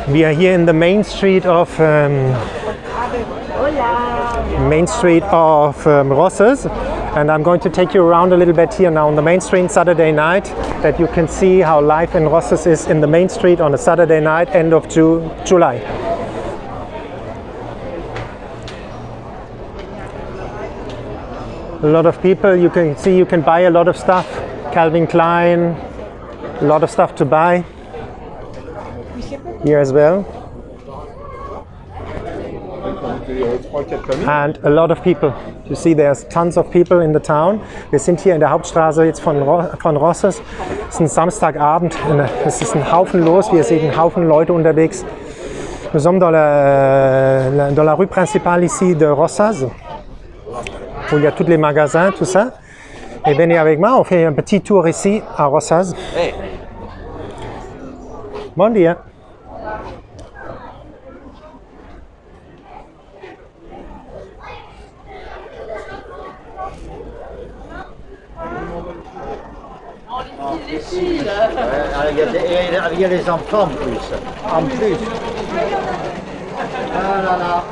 We are here in the main street of Rosas, and I'm going to take you around a little bit here now on the main street Saturday night, that you can see how life in Rosas is in the main street on a Saturday night, end of July. A lot of people, you can see, you can buy a lot of stuff. Calvin Klein, a lot of stuff to buy here as well. And a lot of people. You see, there's tons of people in the town. Wir sind hier in der Hauptstraße jetzt von Rosas. Es ist ein Samstagabend. Es ist ein Haufen los. Wie ihr seht, ein Haufen Leute unterwegs. Nous sommes dans la rue principale ici de Rosas, où il y a tous les magasins, tout ça. Et venez avec moi, on fait un petit tour ici à Rosas. Hey. Bon dia. Il y a les enfants en plus. En plus. Ah là là.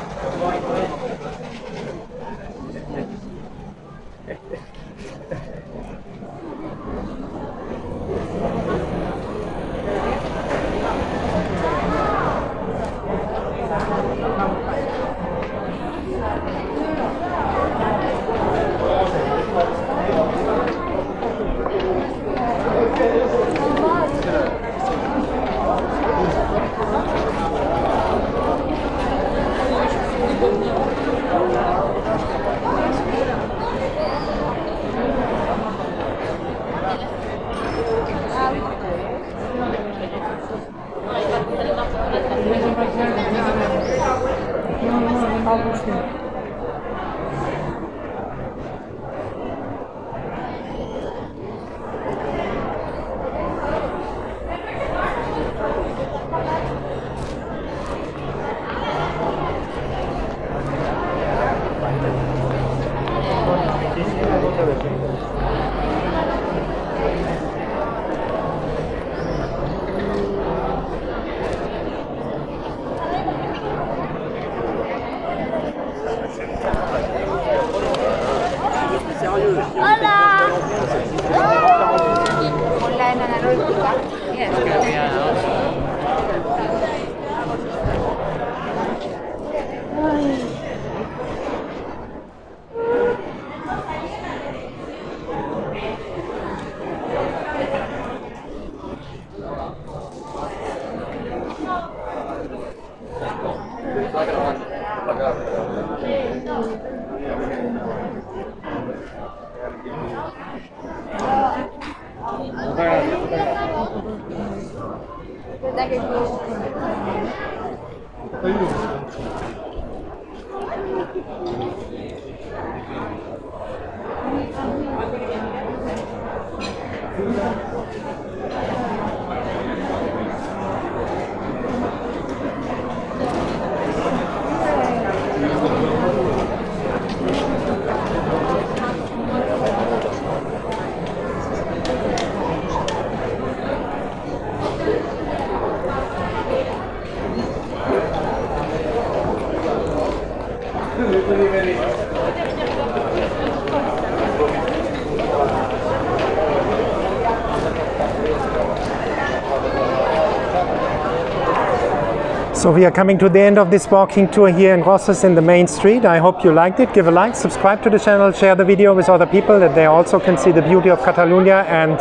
So we are coming to the end of this walking tour here in Rosas in the main street. I hope you liked it. Give a like, subscribe to the channel, share the video with other people, that they also can see the beauty of Catalonia and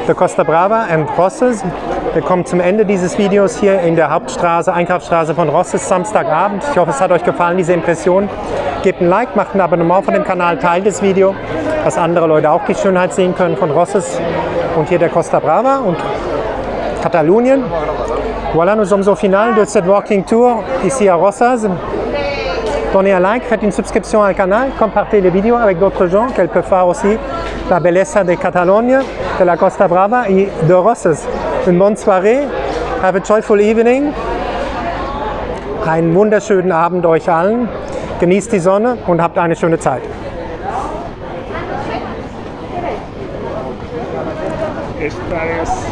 the Costa Brava and Rosas. Wir kommen zum Ende dieses Videos hier in der Hauptstraße, Einkaufsstraße von Rosas, Samstagabend. Ich hoffe, es hat euch gefallen, diese Impression. Gebt ein Like, macht ein Abonnement von dem Kanal, teilt das Video, dass andere Leute auch die Schönheit sehen können von Rosas und hier der Costa Brava und Katalonien. Voilà, nous sommes au final de cette walking tour ici à Rosas. Donnez un like, faites une subscription au canal, compartez les vidéos avec d'autres gens qu'elles peuvent voir aussi la belleza de Catalonia, de la Costa Brava et de Rosas. Une bonne soirée, have a joyful evening, einen wunderschönen Abend euch allen, genießt die Sonne und habt eine schöne Zeit. Esta es